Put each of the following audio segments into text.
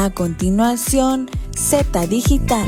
A continuación, Z Digital.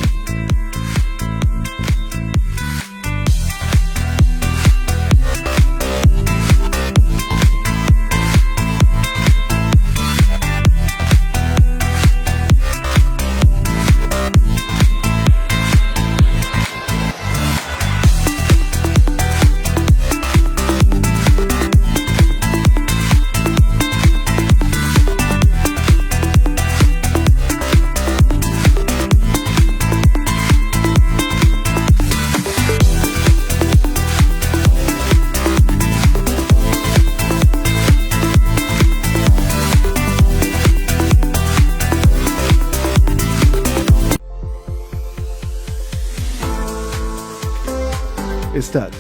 Estad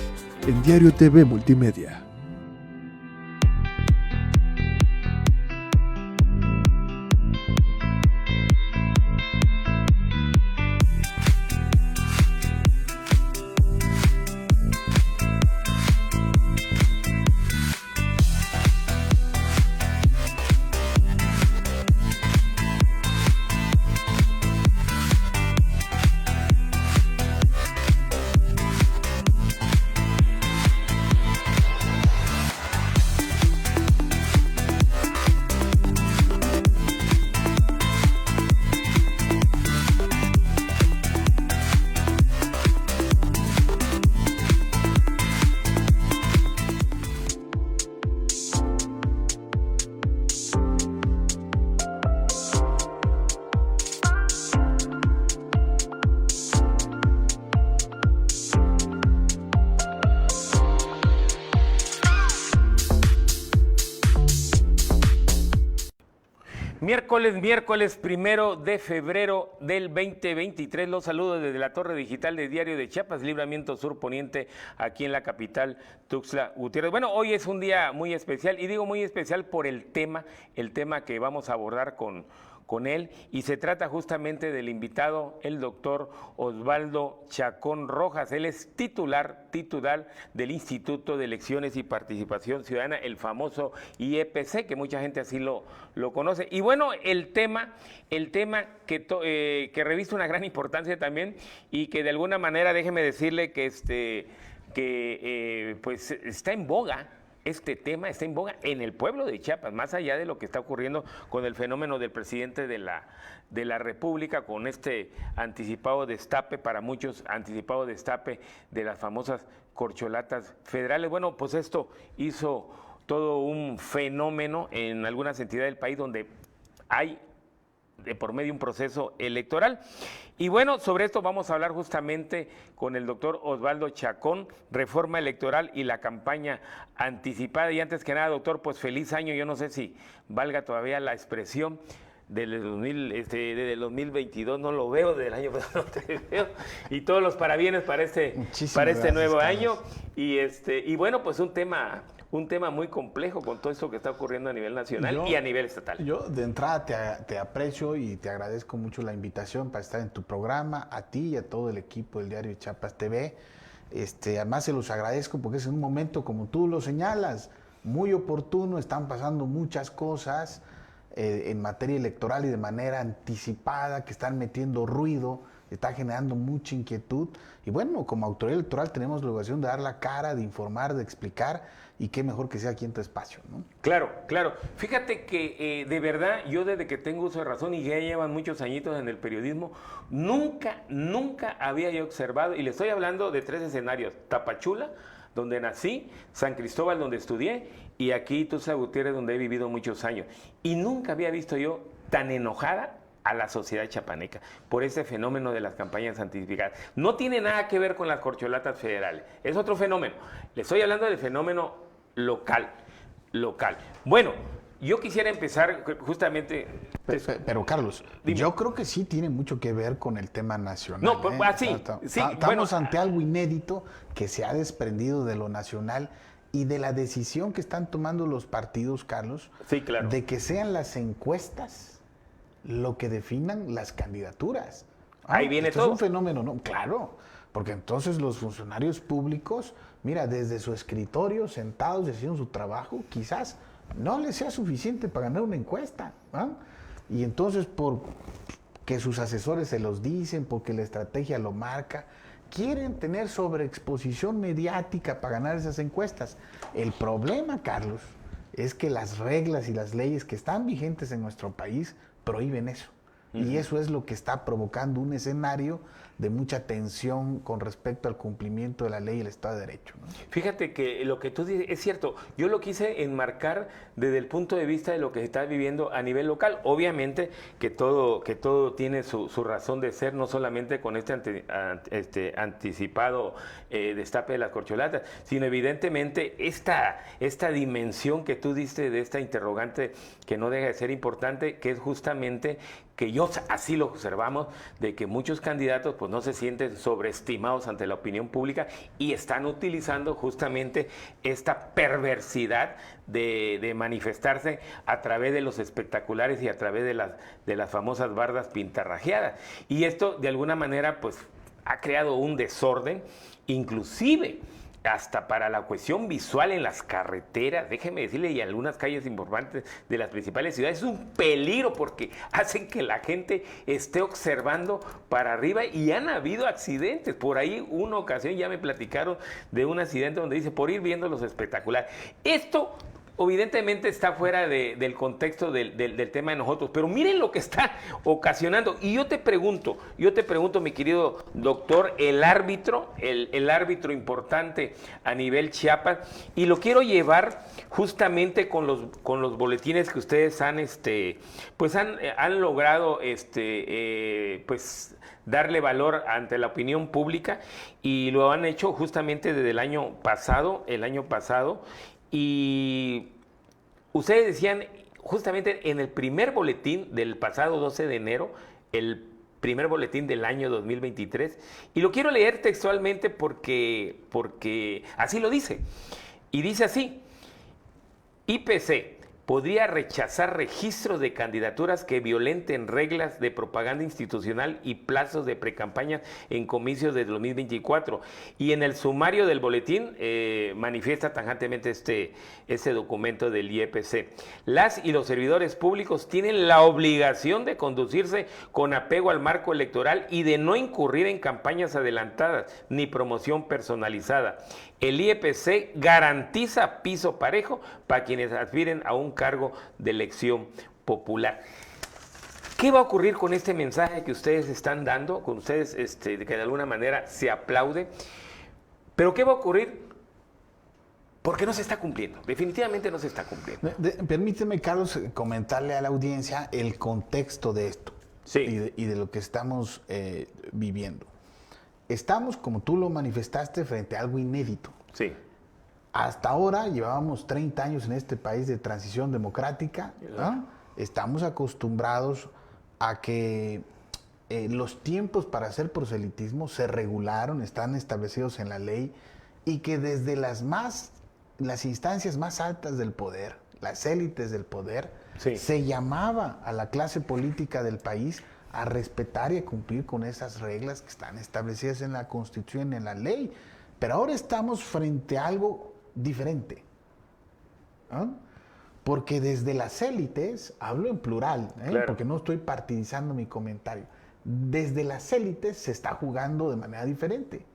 en Diario TV Multimedia. Miércoles 1 de febrero del 2023, los saludo desde la Torre Digital de Diario de Chiapas, Libramiento Sur Poniente, aquí en la capital Tuxtla Gutiérrez. Bueno, hoy es un día muy especial, y digo muy especial por el tema que vamos a abordar con él, y se trata justamente del invitado, el doctor Osvaldo Chacón Rojas. Él es titular del Instituto de Elecciones y Participación Ciudadana, el famoso IEPC, que mucha gente así lo conoce. Y bueno, el tema que reviste una gran importancia también, y que de alguna manera, déjeme decirle que pues está en boga. Este tema está en boga en el pueblo de Chiapas, más allá de lo que está ocurriendo con el fenómeno del presidente de la República, con este anticipado destape, para muchos anticipado destape de las famosas corcholatas federales. Bueno, pues esto hizo todo un fenómeno en algunas entidades del país donde hay de por medio un proceso electoral. Y bueno, sobre esto vamos a hablar justamente con el doctor Osvaldo Chacón, reforma electoral y la campaña anticipada. Y antes que nada, doctor, pues feliz año. Yo no sé si valga todavía la expresión del 2022, no lo veo, del año pasado no te veo, y todos los parabienes para este nuevo año. Y bueno, pues un tema muy complejo con todo esto que está ocurriendo a nivel nacional y a nivel estatal. Yo de entrada te aprecio y te agradezco mucho la invitación para estar en tu programa, a ti y a todo el equipo del Diario de Chiapas TV. Además se los agradezco porque es un momento, como tú lo señalas, muy oportuno. Están pasando muchas cosas en materia electoral y de manera anticipada, que están metiendo ruido, está generando mucha inquietud. Y bueno, como autoridad electoral tenemos la obligación de dar la cara, de informar, de explicar, y qué mejor que sea aquí en tu espacio, ¿no? Claro. Fíjate que de verdad, yo desde que tengo uso de razón, y ya llevan muchos añitos en el periodismo, nunca había yo observado, y le estoy hablando de 3 escenarios: Tapachula, donde nací; San Cristóbal, donde estudié; y aquí Tuxtla Gutiérrez, donde he vivido muchos años. Y nunca había visto yo tan enojada a la sociedad chiapaneca por ese fenómeno de las campañas anticipadas. No tiene nada que ver con las corcholatas federales, es otro fenómeno. Le estoy hablando del fenómeno local. Bueno, yo quisiera empezar justamente... Pero Carlos, dime. Yo creo que sí tiene mucho que ver con el tema nacional. No, sí. Estamos ante algo inédito que se ha desprendido de lo nacional y de la decisión que están tomando los partidos, Carlos, sí, claro, de que sean las encuestas lo que definan las candidaturas. Ahí viene esto todo. Es un fenómeno, ¿no? Claro, porque entonces los funcionarios públicos, mira, desde su escritorio, sentados haciendo su trabajo, quizás no les sea suficiente para ganar una encuesta, ¿no? Y entonces, porque sus asesores se los dicen, porque la estrategia lo marca, quieren tener sobreexposición mediática para ganar esas encuestas. El problema, Carlos, es que las reglas y las leyes que están vigentes en nuestro país prohíben eso. Y eso es lo que está provocando un escenario de mucha tensión con respecto al cumplimiento de la ley y el Estado de Derecho, ¿no? Fíjate que lo que tú dices es cierto. Yo lo quise enmarcar desde el punto de vista de lo que se está viviendo a nivel local. Obviamente que todo tiene su razón de ser, no solamente con este anticipado destape de las corcholatas, sino evidentemente esta dimensión que tú diste de esta interrogante que no deja de ser importante, que es justamente que yo así lo observamos, de que muchos candidatos pues no se sienten sobreestimados ante la opinión pública y están utilizando justamente esta perversidad de manifestarse a través de los espectaculares y a través de las famosas bardas pintarrajeadas. Y esto de alguna manera pues ha creado un desorden, inclusive hasta para la cuestión visual en las carreteras, déjeme decirle, y algunas calles importantes de las principales ciudades, es un peligro porque hacen que la gente esté observando para arriba y han habido accidentes. Por ahí una ocasión ya me platicaron de un accidente donde dice, por ir viendo los espectaculares. Esto evidentemente está fuera del contexto del tema de nosotros, pero miren lo que está ocasionando. Y yo te pregunto, mi querido doctor, el árbitro importante a nivel Chiapas, y lo quiero llevar justamente con los boletines que ustedes han logrado pues darle valor ante la opinión pública, y lo han hecho justamente desde el año pasado. Y ustedes decían justamente en el primer boletín del pasado 12 de enero, el primer boletín del año 2023, y lo quiero leer textualmente porque así lo dice. Y dice así: IPC podría rechazar registros de candidaturas que violenten reglas de propaganda institucional y plazos de precampaña en comicios de 2024. Y en el sumario del boletín manifiesta tajantemente este documento del IEPC. Las y los servidores públicos tienen la obligación de conducirse con apego al marco electoral y de no incurrir en campañas adelantadas ni promoción personalizada. El IEPC garantiza piso parejo para quienes aspiren a un cargo de elección popular. ¿Qué va a ocurrir con este mensaje que ustedes están dando? Con ustedes, que de alguna manera se aplaude. ¿Pero qué va a ocurrir? Porque no se está cumpliendo. Definitivamente no se está cumpliendo. Permíteme, Carlos, comentarle a la audiencia el contexto de esto. Sí. Y de lo que estamos viviendo. Estamos, como tú lo manifestaste, frente a algo inédito. Sí. Hasta ahora llevábamos 30 años en este país de transición democrática, ¿no? Estamos acostumbrados a que los tiempos para hacer proselitismo se regularon, están establecidos en la ley, y que desde las instancias más altas del poder, las élites del poder, sí, se llamaba a la clase política del país a respetar y a cumplir con esas reglas que están establecidas en la Constitución y en la ley. Pero ahora estamos frente a algo diferente, ¿no? Porque desde las élites, hablo en plural, claro, porque no estoy partidizando mi comentario, desde las élites se está jugando de manera diferente,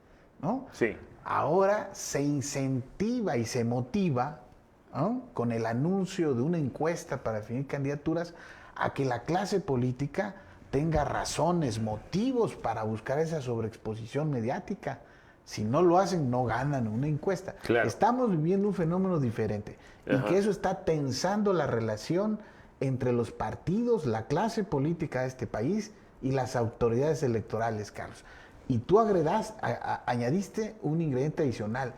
¿no? Sí. Ahora se incentiva y se motiva, ¿no?, con el anuncio de una encuesta para definir candidaturas, a que la clase política tenga razones, motivos para buscar esa sobreexposición mediática. Si no lo hacen, no ganan una encuesta. Claro. Estamos viviendo un fenómeno diferente. Ajá. Y que eso está tensando la relación entre los partidos, la clase política de este país y las autoridades electorales, Carlos. Y tú añadiste un ingrediente adicional,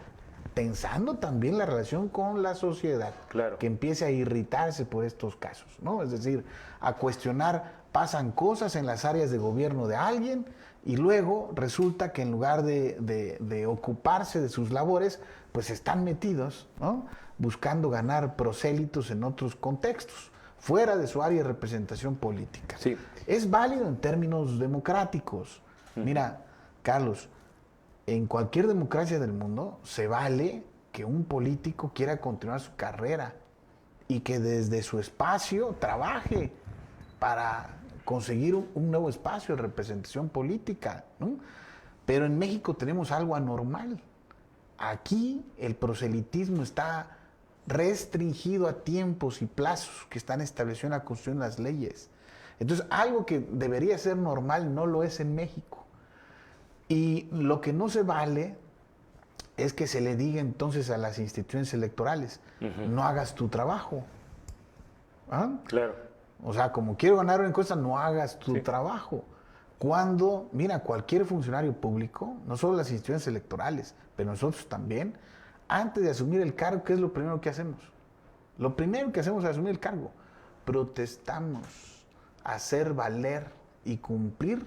tensando también la relación con la sociedad, claro, que empiece a irritarse por estos casos, ¿no? Es decir, a cuestionar, pasan cosas en las áreas de gobierno de alguien y luego resulta que en lugar de ocuparse de sus labores, pues están metidos, ¿no?, buscando ganar prosélitos en otros contextos, fuera de su área de representación política. Sí. Es válido en términos democráticos. Mira, Carlos, en cualquier democracia del mundo se vale que un político quiera continuar su carrera y que desde su espacio trabaje, para conseguir un nuevo espacio de representación política, ¿no? Pero en México tenemos algo anormal. Aquí el proselitismo está restringido a tiempos y plazos que están establecidos en la Constitución y las leyes. Entonces, algo que debería ser normal no lo es en México. Y lo que no se vale es que se le diga entonces a las instituciones electorales, no hagas tu trabajo. ¿Ah? Claro. O sea, como quiero ganar una encuesta, no hagas tu trabajo. Cuando, mira, cualquier funcionario público, no solo las instituciones electorales, pero nosotros también, antes de asumir el cargo, ¿qué es lo primero que hacemos? Lo primero que hacemos al asumir el cargo, protestamos, hacer valer y cumplir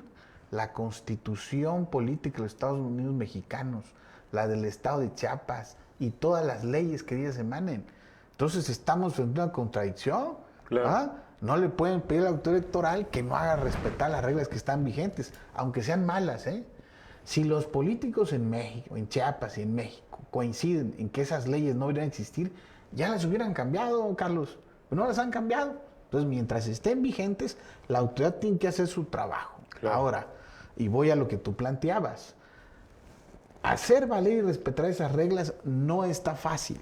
la Constitución política de los Estados Unidos mexicanos, la del Estado de Chiapas y todas las leyes que de ellas emanen. Entonces estamos frente a una contradicción. Claro. ¿Ah? No le pueden pedir al autor electoral que no haga respetar las reglas que están vigentes, aunque sean malas, ¿eh? Si los políticos en México, en Chiapas y en México coinciden en que esas leyes no deberían existir, ya las hubieran cambiado, Carlos. Pero no las han cambiado. Entonces, mientras estén vigentes, la autoridad tiene que hacer su trabajo. Claro. Ahora, y voy a lo que tú planteabas. Hacer valer y respetar esas reglas no está fácil.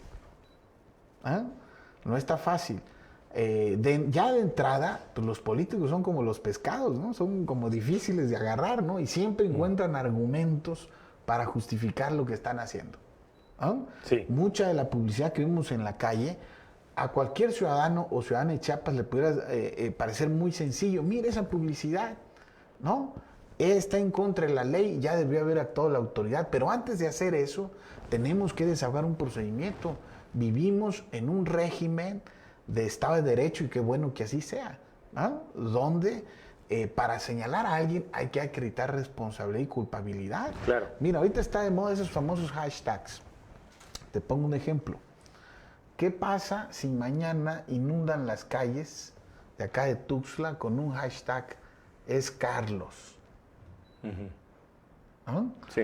¿Ah? No está fácil. Ya de entrada, pues los políticos son como los pescados, ¿no? Son como difíciles de agarrar, ¿no? Y siempre encuentran argumentos para justificar lo que están haciendo. ¿No? Sí. Mucha de la publicidad que vimos en la calle, a cualquier ciudadano o ciudadana de Chiapas le pudiera parecer muy sencillo. Mira esa publicidad, ¿no? Está en contra de la ley, ya debió haber actuado la autoridad, pero antes de hacer eso, tenemos que desahogar un procedimiento. Vivimos en un régimen de Estado de Derecho, y qué bueno que así sea, ¿no? Donde para señalar a alguien hay que acreditar responsabilidad y culpabilidad. Claro. Mira, ahorita está de moda esos famosos hashtags. Te pongo un ejemplo. ¿Qué pasa si mañana inundan las calles de acá de Tuxtla con un hashtag es Carlos? ¿No? Sí.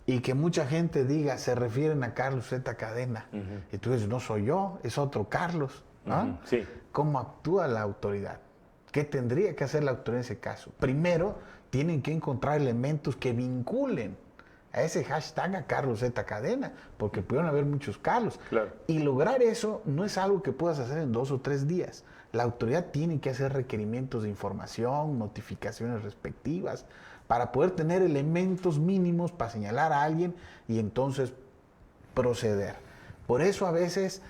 Y que mucha gente diga, se refieren a Carlos Z. Cadena. Y tú dices, no soy yo, es otro Carlos. ¿No? Sí. ¿Cómo actúa la autoridad? ¿Qué tendría que hacer la autoridad en ese caso? Primero, tienen que encontrar elementos que vinculen a ese hashtag a Carlos Z. Cadena, porque pudieron haber muchos Carlos. Claro. Y lograr eso no es algo que puedas hacer en 2 o 3 días. La autoridad tiene que hacer requerimientos de información, notificaciones respectivas, para poder tener elementos mínimos para señalar a alguien y entonces proceder. Por eso a veces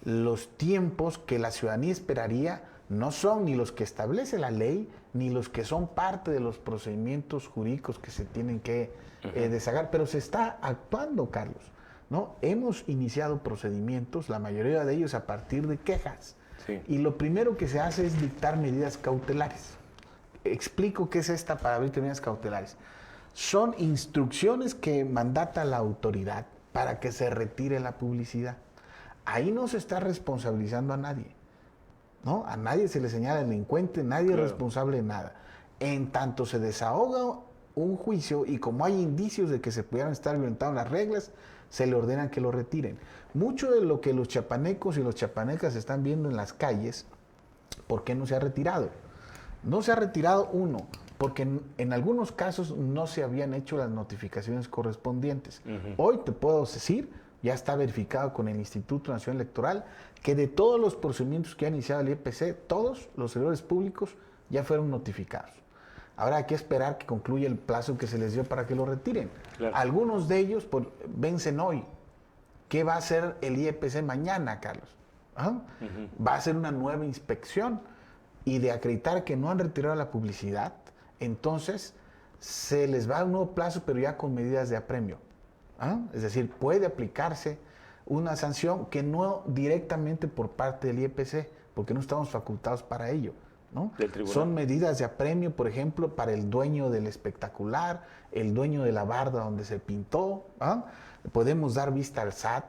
los tiempos que la ciudadanía esperaría no son ni los que establece la ley, ni los que son parte de los procedimientos jurídicos que se tienen que desahogar, pero se está actuando, Carlos, ¿no? Hemos iniciado procedimientos, la mayoría de ellos a partir de quejas, y lo primero que se hace es dictar medidas cautelares. Explico qué es esta para abrir medidas cautelares. Son instrucciones que mandata la autoridad para que se retire la publicidad. Ahí no se está responsabilizando a nadie, ¿no? A nadie se le señala delincuente, nadie es responsable de nada. En tanto se desahoga un juicio y como hay indicios de que se pudieran estar violentando las reglas, se le ordenan que lo retiren. Mucho de lo que los chapanecos y los chapanecas están viendo en las calles, ¿por qué no se ha retirado? No se ha retirado, uno, porque en algunos casos no se habían hecho las notificaciones correspondientes. Hoy te puedo decir, ya está verificado con el Instituto Nacional Electoral, que de todos los procedimientos que ha iniciado el IEPC, todos los servidores públicos ya fueron notificados. Ahora hay que esperar que concluya el plazo que se les dio para que lo retiren. Claro. Algunos de ellos vencen hoy. ¿Qué va a hacer el IEPC mañana, Carlos? Va a hacer una nueva inspección y de acreditar que no han retirado la publicidad, entonces se les va a un nuevo plazo, pero ya con medidas de apremio. Es decir, puede aplicarse una sanción que no directamente por parte del IEPC, porque no estamos facultados para ello, ¿no? Son medidas de apremio, por ejemplo, para el dueño del espectacular, el dueño de la barda donde se pintó. Podemos dar vista al SAT,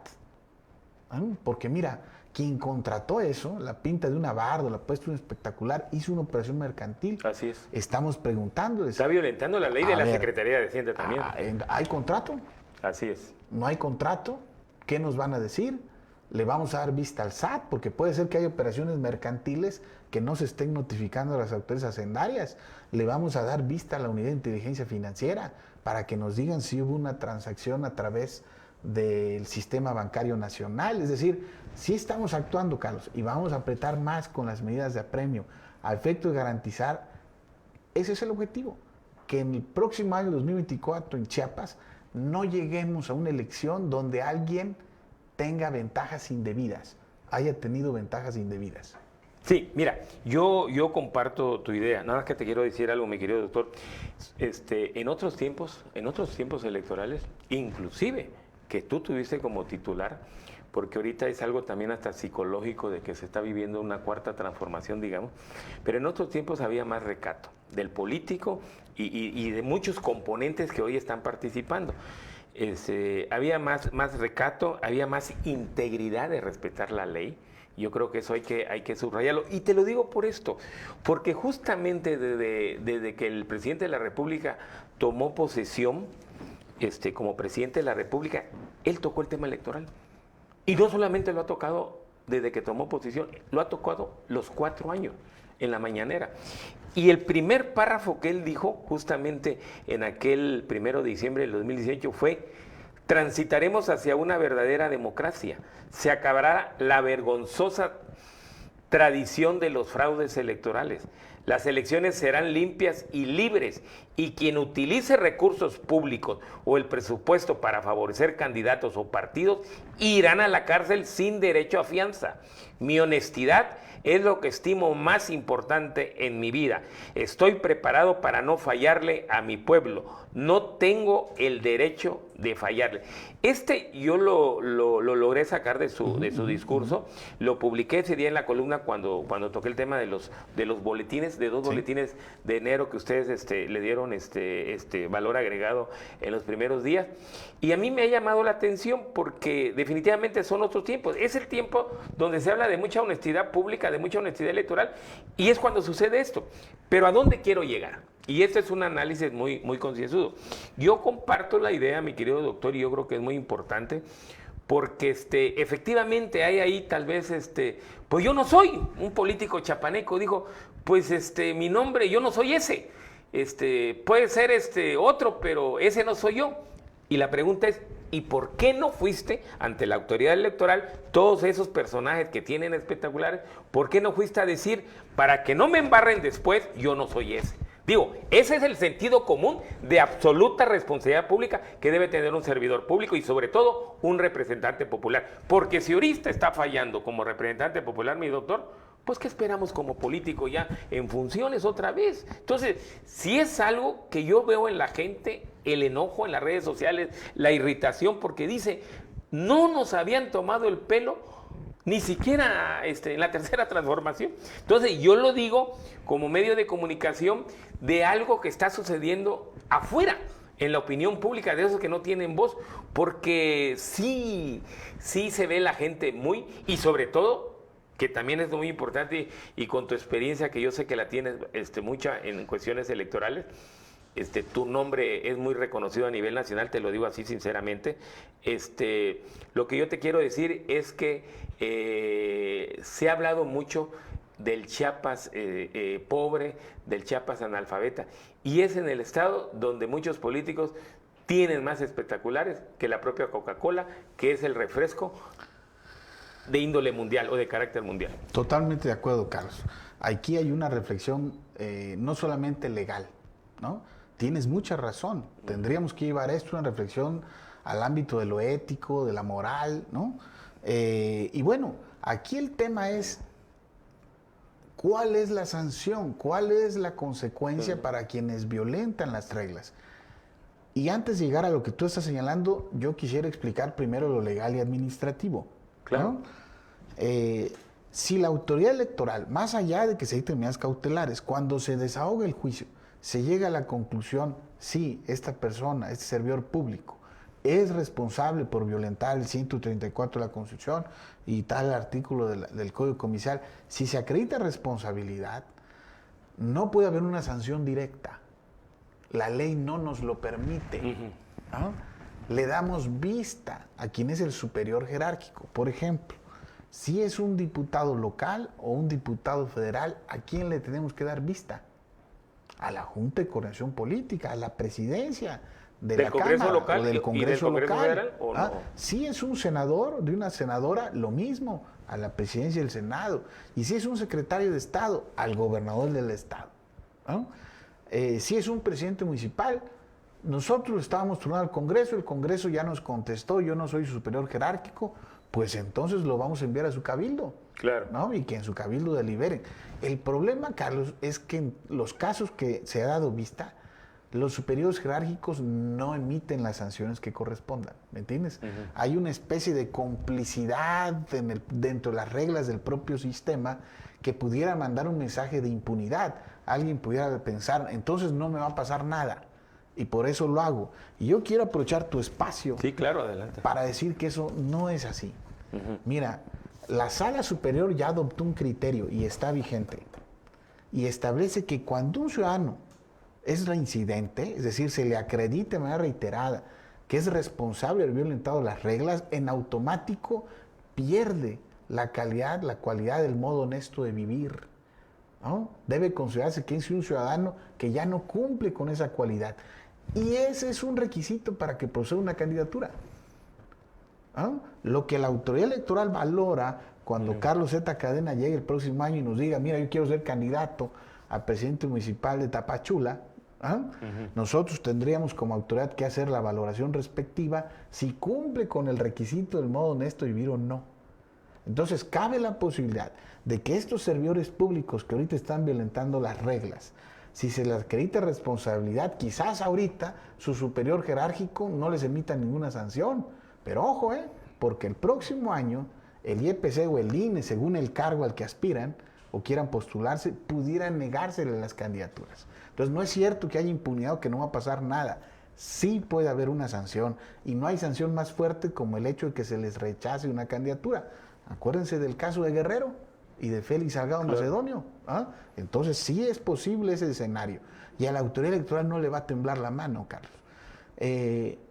porque mira, quien contrató eso, la pinta de una barda, la puesta de un espectacular, hizo una operación mercantil. Así es. Estamos preguntándoles. Está violentando la ley de la Secretaría de Hacienda también. ¿Hay contrato? Así es. No hay contrato. ¿Qué nos van a decir? le vamos a dar vista al SAT, porque puede ser que haya operaciones mercantiles que no se estén notificando a las autoridades hacendarias. Le vamos a dar vista a la Unidad de Inteligencia Financiera para que nos digan si hubo una transacción a través del sistema bancario nacional. Es decir, sí estamos actuando, Carlos, y vamos a apretar más con las medidas de apremio a efecto de garantizar, ese es el objetivo, que en el próximo año 2024 en Chiapas no lleguemos a una elección donde alguien tenga ventajas indebidas, haya tenido ventajas indebidas. Sí, mira, yo comparto tu idea. Nada más que te quiero decir algo, mi querido doctor. En otros tiempos electorales, inclusive que tú tuviste como titular, porque ahorita es algo también hasta psicológico de que se está viviendo una cuarta transformación, digamos, pero en otros tiempos había más recato del político y de muchos componentes que hoy están participando. Había más recato, había más integridad de respetar la ley. Yo creo que eso hay que subrayarlo. Y te lo digo por esto, porque justamente desde que el presidente de la República tomó posesión como presidente de la República, él tocó el tema electoral. Y no solamente lo ha tocado desde que tomó posesión, lo ha tocado los 4 años en la mañanera. Y el primer párrafo que él dijo justamente en aquel 1 de diciembre del 2018 fue: transitaremos hacia una verdadera democracia. Se acabará la vergonzosa tradición de los fraudes electorales. Las elecciones serán limpias y libres, y quien utilice recursos públicos o el presupuesto para favorecer candidatos o partidos irán a la cárcel sin derecho a fianza. Mi honestidad es lo que estimo más importante en mi vida. Estoy preparado para no fallarle a mi pueblo. No tengo el derecho de fallarle. Yo lo logré sacar de su discurso. Lo publiqué ese día en la columna cuando toqué el tema de los boletines, de 2 boletines de enero que ustedes le dieron valor agregado en los primeros días. Y a mí me ha llamado la atención porque definitivamente son otros tiempos. Es el tiempo donde se habla de mucha honestidad pública, de mucha honestidad electoral, y es cuando sucede esto. Pero ¿a dónde quiero llegar? Y este es un análisis muy, muy concienzudo. Yo comparto la idea, mi querido doctor, y yo creo que es muy importante, porque efectivamente hay ahí tal vez, pues yo no soy un político chapaneco, dijo, pues mi nombre, yo no soy ese, puede ser otro, pero ese no soy yo. Y la pregunta es, ¿y por qué no fuiste ante la autoridad electoral, todos esos personajes que tienen espectaculares, por qué no fuiste a decir, para que no me embarren después, yo no soy ese? Digo, ese es el sentido común de absoluta responsabilidad pública que debe tener un servidor público y sobre todo un representante popular. Porque si ahorita está fallando como representante popular, mi doctor, pues ¿qué esperamos como político ya en funciones otra vez? Entonces, si es algo que yo veo en la gente, el enojo en las redes sociales, la irritación, porque dice, no nos habían tomado el pelo ni siquiera en la tercera transformación. Entonces yo lo digo como medio de comunicación de algo que está sucediendo afuera, en la opinión pública, de esos que no tienen voz, porque sí se ve la gente muy, y sobre todo, que también es muy importante, y con tu experiencia que yo sé que la tienes mucha en cuestiones electorales, tu nombre es muy reconocido a nivel nacional, te lo digo así sinceramente. Lo que yo te quiero decir es que se ha hablado mucho del Chiapas pobre, del Chiapas analfabeta, y es en el estado donde muchos políticos tienen más espectaculares que la propia Coca-Cola, que es el refresco de índole mundial o de carácter mundial. Totalmente de acuerdo, Carlos. Aquí hay una reflexión no solamente legal, ¿no? Tienes mucha razón. Tendríamos que llevar esto, una reflexión al ámbito de lo ético, de la moral, ¿no? Y bueno, aquí el tema es, ¿cuál es la sanción? ¿Cuál es la consecuencia para quienes violentan las reglas? Y antes de llegar a lo que tú estás señalando, yo quisiera explicar primero lo legal y administrativo. Claro. ¿No? Si la autoridad electoral, más allá de que se dicten medidas cautelares, cuando se desahoga el juicio, se llega a la conclusión, sí, esta persona, este servidor público, es responsable por violentar el 134 de la Constitución y tal artículo del Código Comicial, si se acredita responsabilidad, no puede haber una sanción directa. La ley no nos lo permite. ¿No? Le damos vista a quien es el superior jerárquico. Por ejemplo, Si es un diputado local o un diputado federal, ¿a quién le tenemos que dar vista? A la Junta de Coordinación Política, a la presidencia de la Congreso Cámara local o del Congreso local. Federal, ¿o no? Si es un senador, de una senadora, lo mismo, a la presidencia del Senado. Y si es un secretario de Estado, al gobernador del Estado. ¿No? Si es un presidente municipal, nosotros estábamos turnados al Congreso, el Congreso ya nos contestó, yo no soy su superior jerárquico, pues entonces lo vamos a enviar a su cabildo. Claro. ¿No? Y que en su cabildo deliberen. El problema, Carlos, es que en los casos que se ha dado vista, los superiores jerárquicos no emiten las sanciones que correspondan, ¿me entiendes? Hay una especie de complicidad dentro de las reglas del propio sistema que pudiera mandar un mensaje de impunidad. Alguien pudiera pensar, entonces no me va a pasar nada, y por eso lo hago. Y yo quiero aprovechar tu espacio, sí, claro, adelante, para decir que eso no es así. Mira, la Sala Superior ya adoptó un criterio y está vigente, y establece que cuando un ciudadano es reincidente, es decir, se le acredite de manera reiterada que es responsable de haber violentado las reglas, en automático pierde la calidad, la cualidad del modo honesto de vivir, ¿no? Debe considerarse que es un ciudadano que ya no cumple con esa cualidad. Y ese es un requisito para que proceda una candidatura. ¿No? Lo que la autoridad electoral valora cuando Carlos Z. Cadena llegue el próximo año y nos diga, mira, yo quiero ser candidato a presidente municipal de Tapachula, nosotros tendríamos como autoridad que hacer la valoración respectiva si cumple con el requisito del modo honesto de vivir o no. Entonces cabe la posibilidad de que estos servidores públicos que ahorita están violentando las reglas, si se les acredita responsabilidad, quizás ahorita su superior jerárquico no les emita ninguna sanción. Pero ojo, porque el próximo año el IEPC o el INE, según el cargo al que aspiran o quieran postularse, pudieran negársele las candidaturas. Entonces no es cierto que haya impunidad o que no va a pasar nada. Sí puede haber una sanción, y no hay sanción más fuerte como el hecho de que se les rechace una candidatura. Acuérdense del caso de Guerrero y de Félix Salgado Macedonio. Entonces sí es posible ese escenario, y a la autoridad electoral no le va a temblar la mano, Carlos.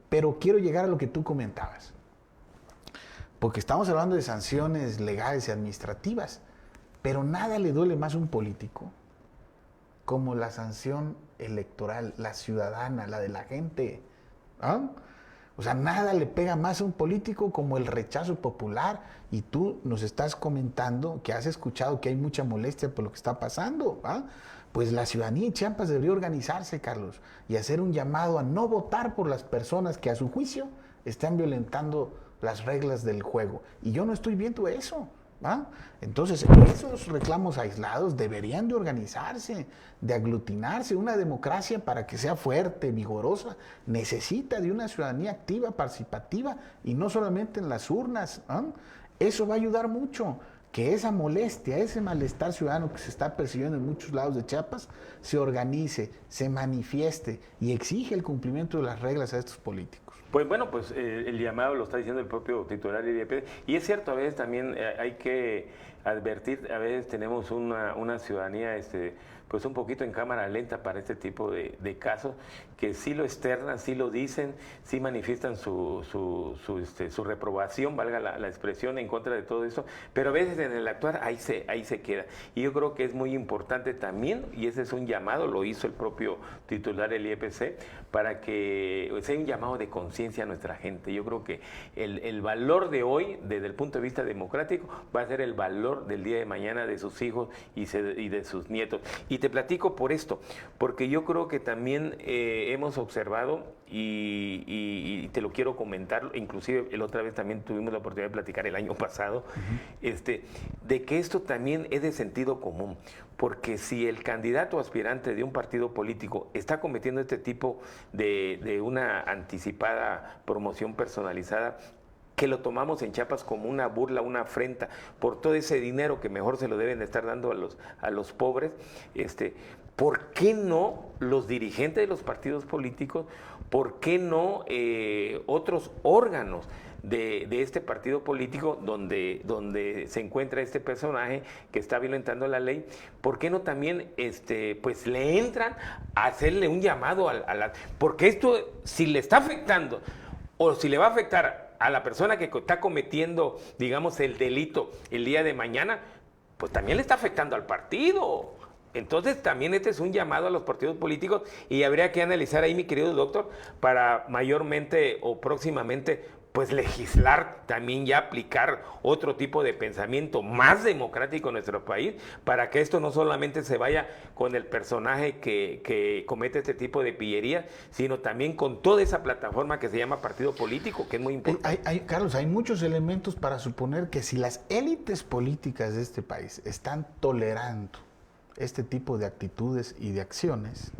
Pero quiero llegar a lo que tú comentabas, porque estamos hablando de sanciones legales y administrativas, pero nada le duele más a un político como la sanción electoral, la ciudadana, la de la gente. O sea, nada le pega más a un político como el rechazo popular, y tú nos estás comentando que has escuchado que hay mucha molestia por lo que está pasando. Pues la ciudadanía en Chiapas debería organizarse, Carlos, y hacer un llamado a no votar por las personas que a su juicio están violentando las reglas del juego. Y yo no estoy viendo eso. Entonces, esos reclamos aislados deberían de organizarse, de aglutinarse. Una democracia, para que sea fuerte, vigorosa, necesita de una ciudadanía activa, participativa, y no solamente en las urnas. Eso va a ayudar mucho, que esa molestia, ese malestar ciudadano que se está percibiendo en muchos lados de Chiapas, se organice, se manifieste y exige el cumplimiento de las reglas a estos políticos. Pues bueno, pues el llamado lo está diciendo el propio titular del IEP, y es cierto, a veces también hay que advertir, a veces tenemos una ciudadanía pues un poquito en cámara lenta para este tipo de casos, que sí lo externan, sí lo dicen, sí manifiestan su reprobación, valga la expresión, en contra de todo eso, pero a veces en el actuar ahí se queda. Y yo creo que es muy importante también, y ese es un llamado, lo hizo el propio titular del IEPC, para que sea un llamado de conciencia a nuestra gente. Yo creo que el valor de hoy, desde el punto de vista democrático, va a ser el valor del día de mañana de sus hijos y de sus nietos. Y te platico por esto, porque yo creo que también hemos observado, y te lo quiero comentar, inclusive la otra vez también tuvimos la oportunidad de platicar el año pasado, de que esto también es de sentido común, porque si el candidato aspirante de un partido político está cometiendo este tipo de una anticipada promoción personalizada, que lo tomamos en Chiapas como una burla, una afrenta por todo ese dinero que mejor se lo deben estar dando a los pobres, ¿por qué no los dirigentes de los partidos políticos, por qué no otros órganos de este partido político donde se encuentra este personaje que está violentando la ley, por qué no también pues le entran a hacerle un llamado porque esto, si le está afectando o si le va a afectar a la persona que está cometiendo, digamos, el delito el día de mañana, pues también le está afectando al partido. Entonces también este es un llamado a los partidos políticos y habría que analizar ahí, mi querido doctor, para mayormente o próximamente pues legislar, también ya aplicar otro tipo de pensamiento más democrático en nuestro país, para que esto no solamente se vaya con el personaje que comete este tipo de pillerías, sino también con toda esa plataforma que se llama partido político, que es muy importante. Carlos, hay muchos elementos para suponer que si las élites políticas de este país están tolerando este tipo de actitudes y de acciones,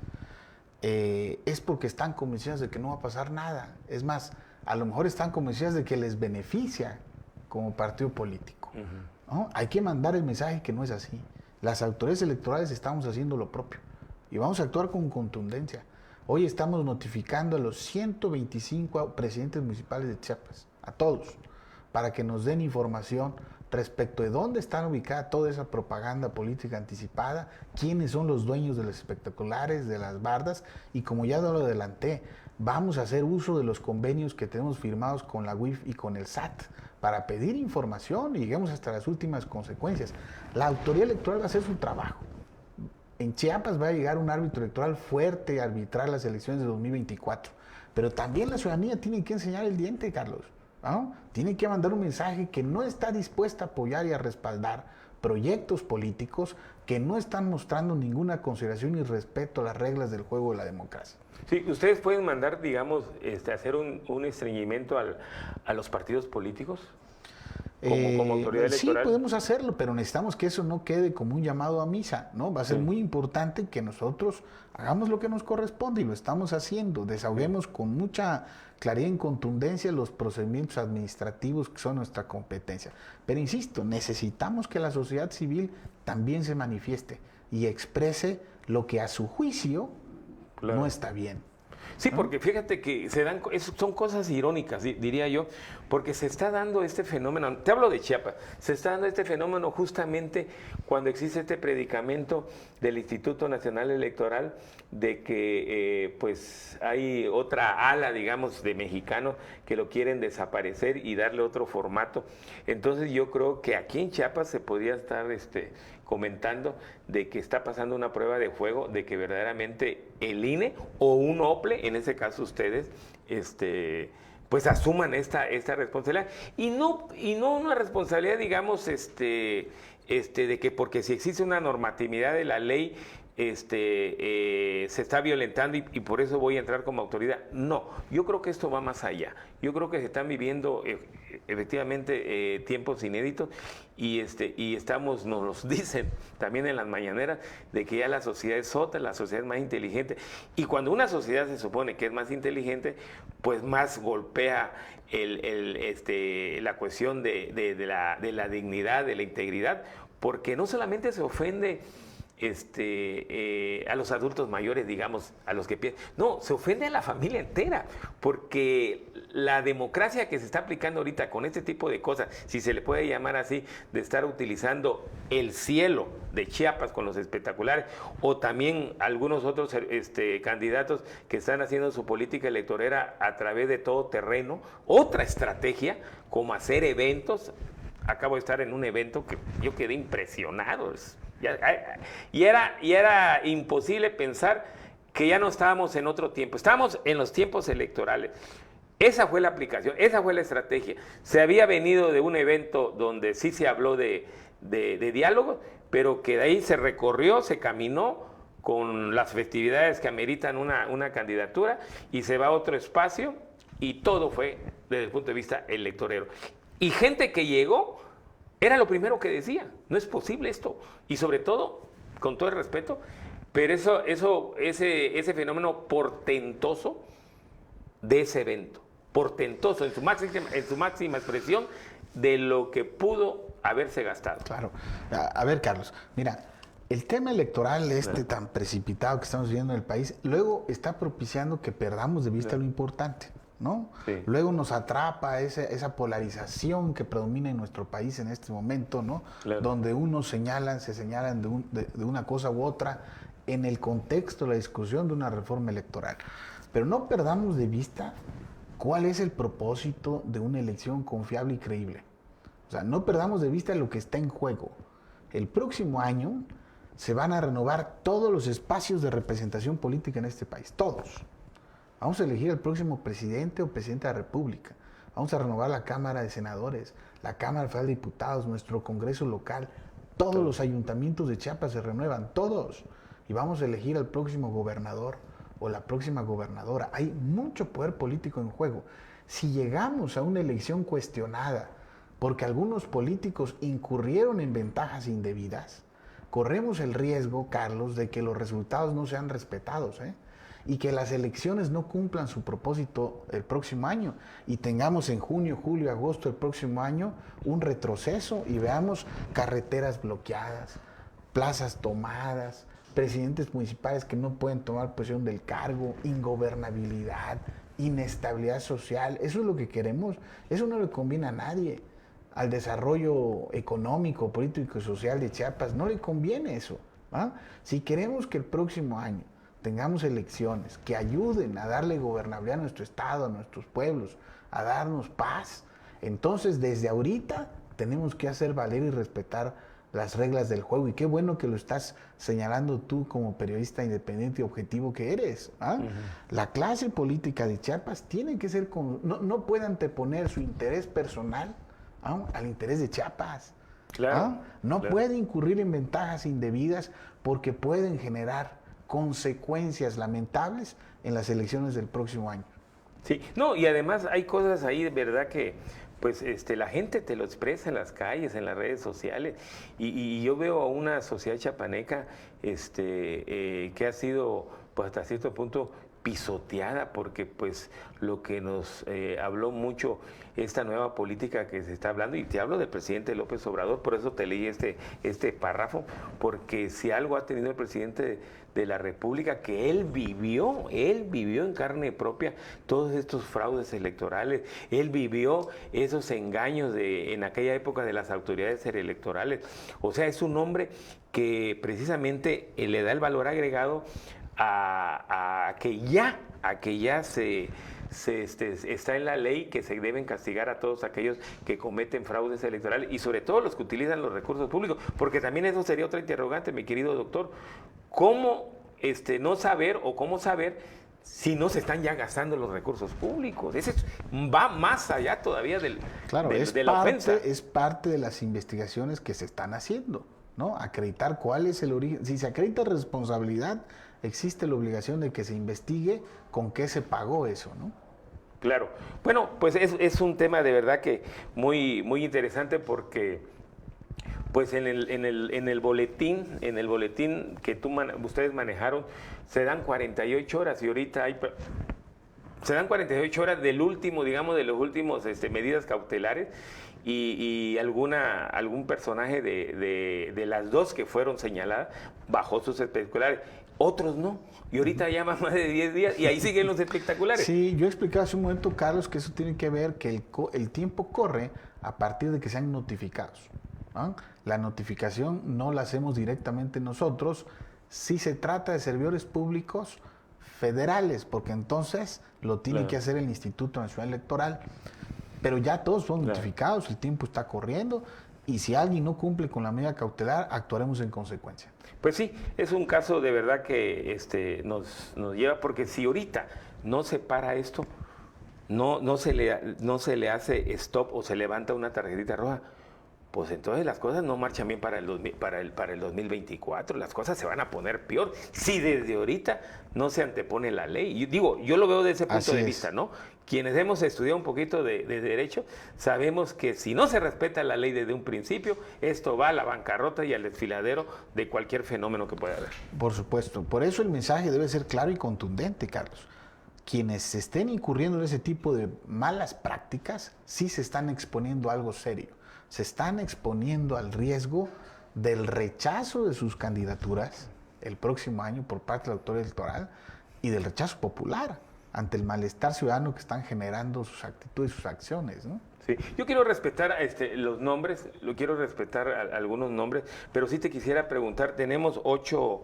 es porque están convencidas de que no va a pasar nada. Es más, a lo mejor están convencidas de que les beneficia como partido político. ¿No? Hay que mandar el mensaje que no es así. Las autoridades electorales estamos haciendo lo propio y vamos a actuar con contundencia. Hoy estamos notificando a los 125 presidentes municipales de Chiapas, a todos, para que nos den información respecto de dónde están ubicada toda esa propaganda política anticipada, quiénes son los dueños de los espectaculares, de las bardas, y como ya lo adelanté, vamos a hacer uso de los convenios que tenemos firmados con la UIF y con el SAT para pedir información y lleguemos hasta las últimas consecuencias. La autoridad electoral va a hacer su trabajo. En Chiapas va a llegar un árbitro electoral fuerte a arbitrar las elecciones de 2024, pero también la ciudadanía tiene que enseñar el diente, Carlos. ¿No? Tiene que mandar un mensaje que no está dispuesta a apoyar y a respaldar proyectos políticos que no están mostrando ninguna consideración y respeto a las reglas del juego de la democracia. Sí, ustedes pueden mandar, digamos, hacer un estreñimiento a los partidos políticos como autoridad electoral. Sí, podemos hacerlo, pero necesitamos que eso no quede como un llamado a misa, ¿no? Va a ser muy importante que nosotros hagamos lo que nos corresponde y lo estamos haciendo. Desahoguemos con mucha claridad y contundencia los procedimientos administrativos que son nuestra competencia. Pero insisto, necesitamos que la sociedad civil también se manifieste y exprese lo que a su juicio no está bien. Sí, porque fíjate que son cosas irónicas, diría yo, porque se está dando este fenómeno, te hablo de Chiapas, se está dando este fenómeno justamente cuando existe este predicamento del Instituto Nacional Electoral de que pues hay otra ala, digamos, de mexicanos que lo quieren desaparecer y darle otro formato. Entonces yo creo que aquí en Chiapas se podría estar comentando de que está pasando una prueba de fuego, de que verdaderamente el INE o un OPLE, en ese caso ustedes, pues asuman esta responsabilidad y no una responsabilidad, digamos, de que porque si existe una normatividad de la ley se está violentando y por eso voy a entrar como autoridad. No, yo creo que esto va más allá. Yo creo que se están viviendo efectivamente tiempos inéditos y nos los dicen también en las mañaneras de que ya la sociedad es otra, la sociedad es más inteligente y cuando una sociedad se supone que es más inteligente, pues más golpea la cuestión de la dignidad, de la integridad, porque no solamente se ofende a los adultos mayores, digamos, a los que piensan. No, se ofende a la familia entera, porque la democracia que se está aplicando ahorita con este tipo de cosas, si se le puede llamar así, de estar utilizando el cielo de Chiapas con los espectaculares, o también algunos otros candidatos que están haciendo su política electorera a través de todo terreno, otra estrategia, como hacer eventos. Acabo de estar en un evento que yo quedé impresionado. Y era imposible pensar que ya no estábamos en otro tiempo. Estábamos en los tiempos electorales. Esa fue la aplicación, esa fue la estrategia. Se había venido de un evento donde sí se habló de diálogo, pero que de ahí se recorrió, se caminó con las festividades que ameritan una candidatura y se va a otro espacio y todo fue desde el punto de vista electorero. Y gente que llegó era lo primero que decía, no es posible esto. Y sobre todo, con todo el respeto, pero ese fenómeno portentoso de ese evento, portentoso en su máxima expresión de lo que pudo haberse gastado. Claro. A ver, Carlos, mira, el tema electoral tan precipitado que estamos viviendo en el país, luego está propiciando que perdamos de vista lo importante, ¿no? Sí. Luego nos atrapa esa polarización que predomina en nuestro país en este momento, ¿no? Claro. Donde unos se señalan de una cosa u otra en el contexto de la discusión de una reforma electoral. Pero no perdamos de vista ¿Cuál es el propósito de una elección confiable y creíble? O sea, no perdamos de vista lo que está en juego. El próximo año se van a renovar todos los espacios de representación política en este país, todos. Vamos a elegir al próximo presidente o presidenta de la República. Vamos a renovar la Cámara de Senadores, la Cámara Federal de Diputados, nuestro Congreso local. Todos los ayuntamientos de Chiapas se renuevan, todos. Y vamos a elegir al próximo gobernador o la próxima gobernadora. Hay mucho poder político en juego. Si llegamos a una elección cuestionada porque algunos políticos incurrieron en ventajas indebidas, corremos el riesgo, Carlos, de que los resultados no sean respetados, y que las elecciones no cumplan su propósito el próximo año y tengamos en junio, julio, agosto del próximo año un retroceso y veamos carreteras bloqueadas, plazas tomadas, presidentes municipales que no pueden tomar posesión del cargo, ingobernabilidad, inestabilidad social. Eso es lo que queremos. Eso no le conviene a nadie. Al desarrollo económico, político y social de Chiapas no le conviene eso. Si queremos que el próximo año tengamos elecciones que ayuden a darle gobernabilidad a nuestro estado, a nuestros pueblos, a darnos paz, entonces desde ahorita tenemos que hacer valer y respetar las reglas del juego. Y qué bueno que lo estás señalando tú como periodista independiente y objetivo que eres. La clase política de Chiapas tiene que ser no puede anteponer su interés personal al interés de Chiapas. Claro, no claro. puede incurrir en ventajas indebidas porque pueden generar consecuencias lamentables en las elecciones del próximo año. Sí, no, y además hay cosas ahí de verdad que pues la gente te lo expresa en las calles, en las redes sociales, y yo veo a una sociedad chapaneca que ha sido pues hasta cierto punto pisoteada, porque pues lo que nos habló mucho esta nueva política que se está hablando, y te hablo del presidente López Obrador, por eso te leí este párrafo, porque si algo ha tenido el presidente de la República, que él vivió en carne propia todos estos fraudes electorales, él vivió esos engaños en aquella época de las autoridades electorales. O sea, es un hombre que precisamente le da el valor agregado a que ya está en la ley que se deben castigar a todos aquellos que cometen fraudes electorales y sobre todo los que utilizan los recursos públicos, porque también eso sería otra interrogante, mi querido doctor. ¿Cómo no saber o cómo saber si no se están ya gastando los recursos públicos? Ese va más allá todavía de la ofensa. Es parte de las investigaciones que se están haciendo, ¿no? Acreditar cuál es el origen. Si se acredita responsabilidad, existe la obligación de que se investigue con qué se pagó eso, ¿no? Claro. Bueno, pues es un tema de verdad que muy, muy interesante, porque pues en el boletín que ustedes manejaron, se dan 48 horas y ahorita se dan 48 horas del último, digamos, de los últimos medidas cautelares, y algún personaje de las dos que fueron señaladas bajó sus espectaculares. Otros no. Y ahorita ya más de 10 días y ahí siguen los espectaculares. Sí, yo explicaba hace un momento, Carlos, que eso tiene que ver que el tiempo corre a partir de que sean notificados. La notificación no la hacemos directamente nosotros si se trata de servidores públicos federales, porque entonces lo tiene que hacer el Instituto Nacional Electoral. Pero ya todos son notificados, el tiempo está corriendo, y si alguien no cumple con la medida cautelar, actuaremos en consecuencia. Pues sí, es un caso de verdad que nos lleva, porque si ahorita no se para esto, no se le hace stop o se levanta una tarjetita roja, pues entonces las cosas no marchan bien para el 2024, las cosas se van a poner peor si desde ahorita no se antepone la ley. Yo lo veo desde ese punto de vista, ¿no? Quienes hemos estudiado un poquito de derecho, sabemos que si no se respeta la ley desde un principio, esto va a la bancarrota y al desfiladero de cualquier fenómeno que pueda haber. Por supuesto, por eso el mensaje debe ser claro y contundente, Carlos. Quienes estén incurriendo en ese tipo de malas prácticas, sí se están exponiendo a algo serio. Se están exponiendo al riesgo del rechazo de sus candidaturas el próximo año por parte de la autoridad electoral y del rechazo popular ante el malestar ciudadano que están generando sus actitudes y sus acciones, ¿no? Sí, yo quiero respetar los nombres, quiero respetar algunos nombres, pero sí te quisiera preguntar, tenemos ocho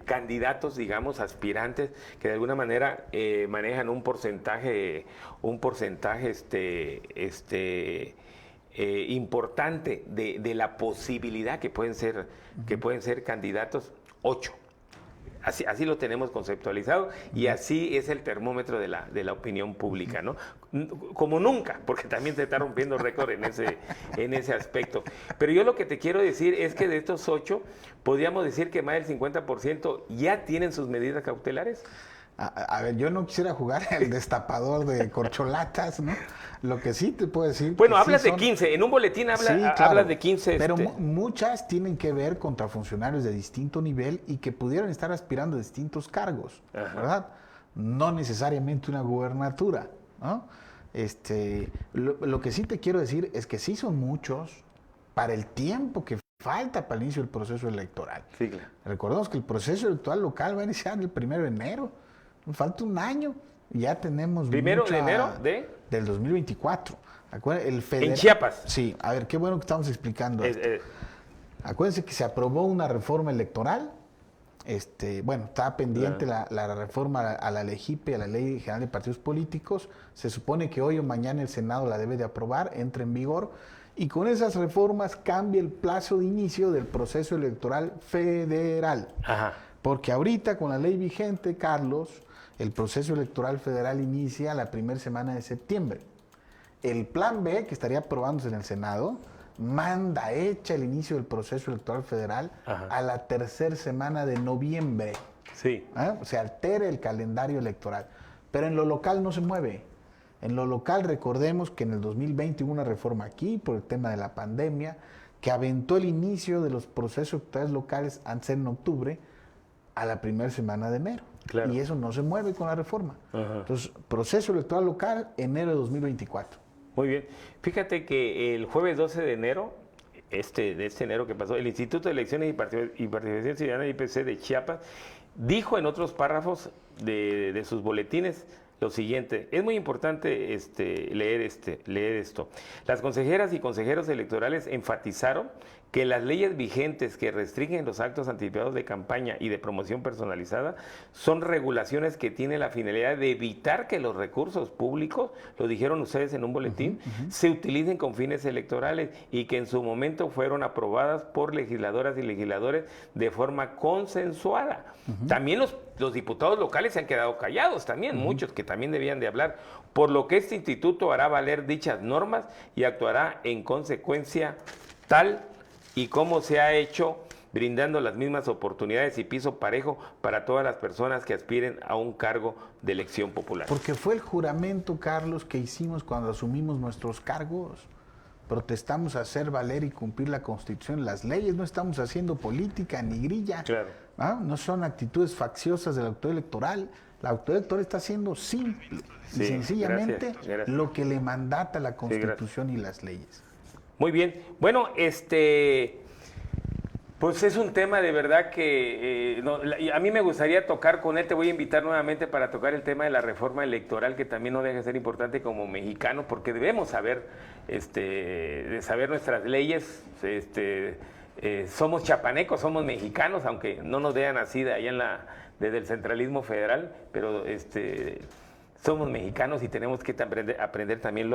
candidatos, digamos, aspirantes, que de alguna manera manejan un porcentaje importante de la posibilidad que pueden ser candidatos. 8. Así lo tenemos conceptualizado y así es el termómetro de la opinión pública, ¿no? Como nunca, porque también se está rompiendo récord en ese aspecto. Pero yo lo que te quiero decir es que de estos 8, podríamos decir que más del 50% ya tienen sus medidas cautelares. A ver, yo no quisiera jugar el destapador de corcholatas, ¿no? Lo que sí te puedo decir... Bueno, hablas de 15, en un boletín hablas de 15. Pero muchas tienen que ver contra funcionarios de distinto nivel y que pudieran estar aspirando a distintos cargos, ¿verdad? No necesariamente una gubernatura, ¿no? Lo que sí te quiero decir es que sí son muchos para el tiempo que falta para el inicio del proceso electoral. Sí, claro. Recordemos que el proceso electoral local va a iniciar el 1 de enero. Falta un año y ya tenemos... ¿1 de enero del 2024. En Chiapas. Sí, a ver, qué bueno que estamos explicando esto. Acuérdense que se aprobó una reforma electoral. Estaba pendiente la reforma a la LEGIPE, a la Ley General de Partidos Políticos. Se supone que hoy o mañana el Senado la debe de aprobar, entra en vigor. Y con esas reformas cambia el plazo de inicio del proceso electoral federal. Ajá. Porque ahorita con la ley vigente, Carlos, el proceso electoral federal inicia la primera semana de septiembre. El plan B, que estaría aprobándose en el Senado, manda hecha el inicio del proceso electoral federal a la tercera semana de noviembre. Sí. Se altera el calendario electoral. Pero en lo local no se mueve. En lo local, recordemos que en el 2020 hubo una reforma aquí por el tema de la pandemia que aventó el inicio de los procesos electorales locales antes en octubre a la primera semana de enero. Claro. Y eso no se mueve con la reforma. Entonces, proceso electoral local, enero de 2024. Muy bien. Fíjate que el jueves 12 de enero, de este enero que pasó, el Instituto de Elecciones y Participación Ciudadana, IPC de Chiapas, dijo en otros párrafos de sus boletines lo siguiente: es muy importante leer esto. Las consejeras y consejeros electorales enfatizaron que las leyes vigentes que restringen los actos anticipados de campaña y de promoción personalizada son regulaciones que tienen la finalidad de evitar que los recursos públicos, lo dijeron ustedes en un boletín, se utilicen con fines electorales y que en su momento fueron aprobadas por legisladoras y legisladores de forma consensuada. También los diputados locales se han quedado callados también, muchos que también debían de hablar, por lo que este instituto hará valer dichas normas y actuará en consecuencia tal y como se ha hecho, brindando las mismas oportunidades y piso parejo para todas las personas que aspiren a un cargo de elección popular. Porque fue el juramento, Carlos, que hicimos cuando asumimos nuestros cargos. Protestamos a hacer valer y cumplir la Constitución, las leyes. No estamos haciendo política ni grilla. Claro. No son actitudes facciosas de la autoridad electoral. La autoridad electoral está haciendo simple y sencillamente gracias. lo que le mandata la Constitución y las leyes. Muy bien. Bueno, pues es un tema de verdad que a mí me gustaría tocar con él. Te voy a invitar nuevamente para tocar el tema de la reforma electoral, que también no deja de ser importante como mexicanos, porque debemos saber, de saber nuestras leyes. Somos chapanecos, somos mexicanos, aunque no nos vean así de allá desde el centralismo federal, pero somos mexicanos y tenemos que aprender también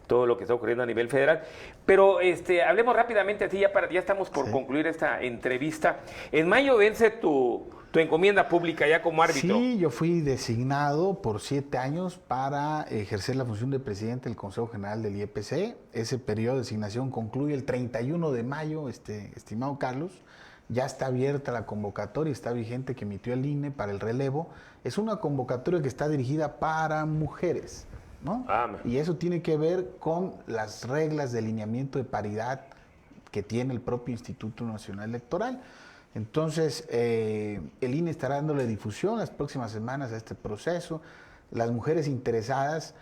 todo lo que está ocurriendo a nivel federal. Pero hablemos rápidamente, así ya estamos por concluir esta entrevista. En mayo vence tu encomienda pública ya como árbitro. Sí, yo fui designado por 7 años para ejercer la función de presidente del Consejo General del IEPC. Ese periodo de designación concluye el 31 de mayo, estimado Carlos. Ya está abierta la convocatoria, está vigente, que emitió el INE para el relevo. Es una convocatoria que está dirigida para mujeres, ¿no? Y eso tiene que ver con las reglas de alineamiento de paridad que tiene el propio Instituto Nacional Electoral. Entonces, el INE estará dándole difusión las próximas semanas a este proceso. Las mujeres interesadas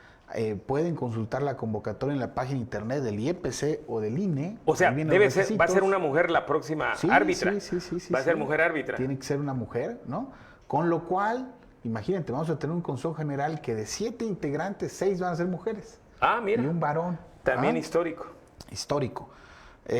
pueden consultar la convocatoria en la página internet del IEPC o del INE. O sea, va a ser una mujer la próxima árbitra. Sí. Va a ser mujer árbitra. Tiene que ser una mujer, ¿no? Con lo cual, imagínate, vamos a tener un consejo general que de 7 integrantes, 6 van a ser mujeres. Mira. Y un varón. También histórico. Histórico. Lo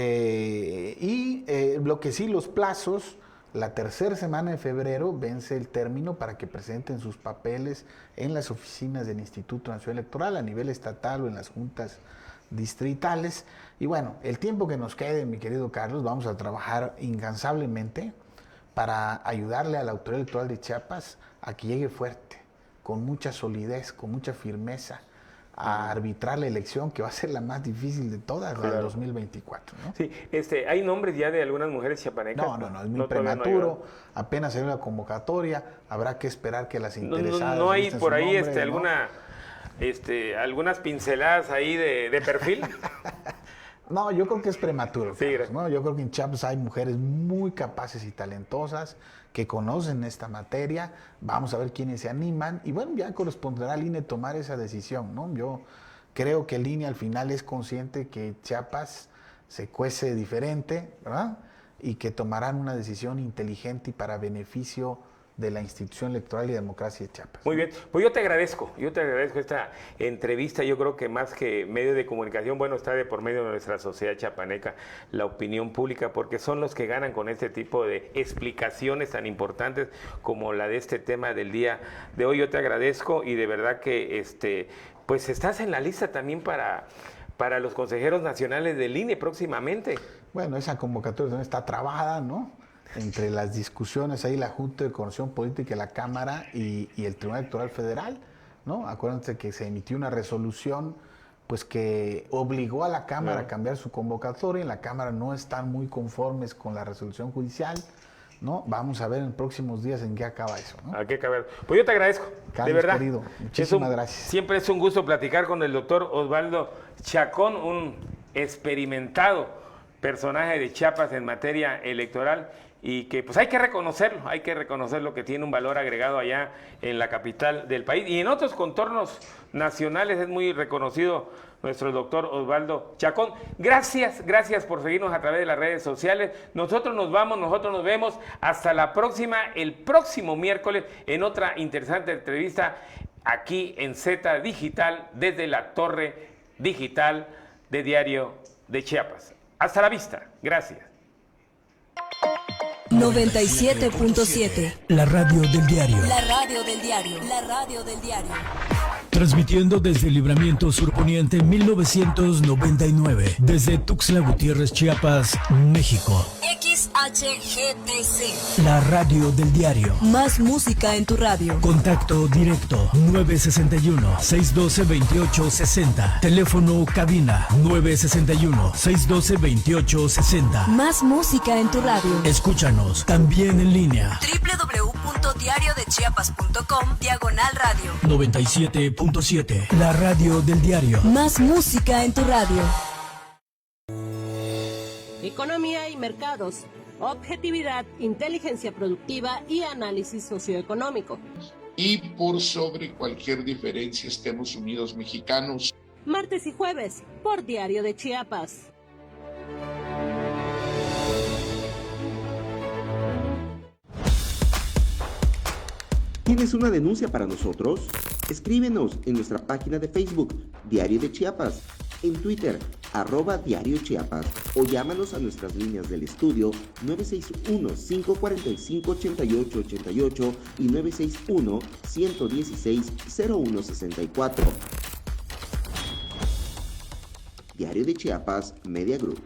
que sí, los plazos La tercera semana de febrero vence el término para que presenten sus papeles en las oficinas del Instituto Nacional Electoral a nivel estatal o en las juntas distritales. Y bueno, el tiempo que nos quede, mi querido Carlos, vamos a trabajar incansablemente para ayudarle a la Autoridad Electoral de Chiapas a que llegue fuerte, con mucha solidez, con mucha firmeza, a arbitrar la elección que va a ser la más difícil de todas, la del 2024, ¿no? Sí, ¿hay nombres ya de algunas mujeres chiapanecas? No, es muy prematuro, apenas hay una convocatoria, habrá que esperar que las interesadas... ¿No hay por ahí nombre, algunas pinceladas ahí de perfil? No, yo creo que es prematuro, sí, Carlos, ¿no? Yo creo que en Chiapas hay mujeres muy capaces y talentosas que conocen esta materia. Vamos a ver quiénes se animan y bueno, ya corresponderá al INE tomar esa decisión, ¿no? Yo creo que el INE al final es consciente que Chiapas se cuece diferente, ¿verdad? Y que tomarán una decisión inteligente y para beneficio de la institución electoral y democracia de Chiapas. Muy bien, pues yo te agradezco esta entrevista. Yo creo que más que medio de comunicación, bueno, está de por medio de nuestra sociedad chiapaneca, la opinión pública, porque son los que ganan con este tipo de explicaciones tan importantes como la de este tema del día de hoy. Yo te agradezco y de verdad que pues estás en la lista también para los consejeros nacionales del INE próximamente. Bueno, esa convocatoria también está trabada, ¿no? Entre las discusiones ahí la Junta de Coordinación Política de la Cámara y el Tribunal Electoral Federal, ¿no? Acuérdense que se emitió una resolución pues que obligó a la Cámara a cambiar su convocatoria. En la Cámara no están muy conformes con la resolución judicial, ¿no? Vamos a ver en próximos días en qué acaba eso, ¿no? ¿A qué acaba? Pues yo te agradezco, Carlos, de verdad. querido, muchísimas gracias. Siempre es un gusto platicar con el doctor Osvaldo Chacón, un experimentado personaje de Chiapas en materia electoral y que pues hay que reconocerlo que tiene un valor agregado allá en la capital del país y en otros contornos nacionales es muy reconocido nuestro doctor Osvaldo Chacón. Gracias por seguirnos a través de las redes sociales. Nosotros nos vamos, nosotros nos vemos. Hasta la próxima, el próximo miércoles en otra interesante entrevista aquí en Z Digital desde la Torre Digital de Diario de Chiapas. Hasta la vista. Gracias. 97.7. La radio del diario. La radio del diario. La radio del diario. Transmitiendo desde Libramiento Sur Poniente 1999. Desde Tuxtla Gutiérrez, Chiapas, México. XHGTC. La radio del diario. Más música en tu radio. Contacto directo 961-612-2860. Teléfono cabina 961-612-2860. Más música en tu radio. Escúchanos también en línea. www.diariodechiapas.com/radio. 97.7. La radio del diario. Más música en tu radio. Economía y mercados, objetividad, inteligencia productiva y análisis socioeconómico. Y por sobre cualquier diferencia estemos unidos mexicanos. Martes y jueves por Diario de Chiapas. ¿Tienes una denuncia para nosotros? Escríbenos en nuestra página de Facebook, Diario de Chiapas, en Twitter, @Diario Chiapas, o llámanos a nuestras líneas del estudio 961-545-8888 y 961-116-0164. Diario de Chiapas Media Group.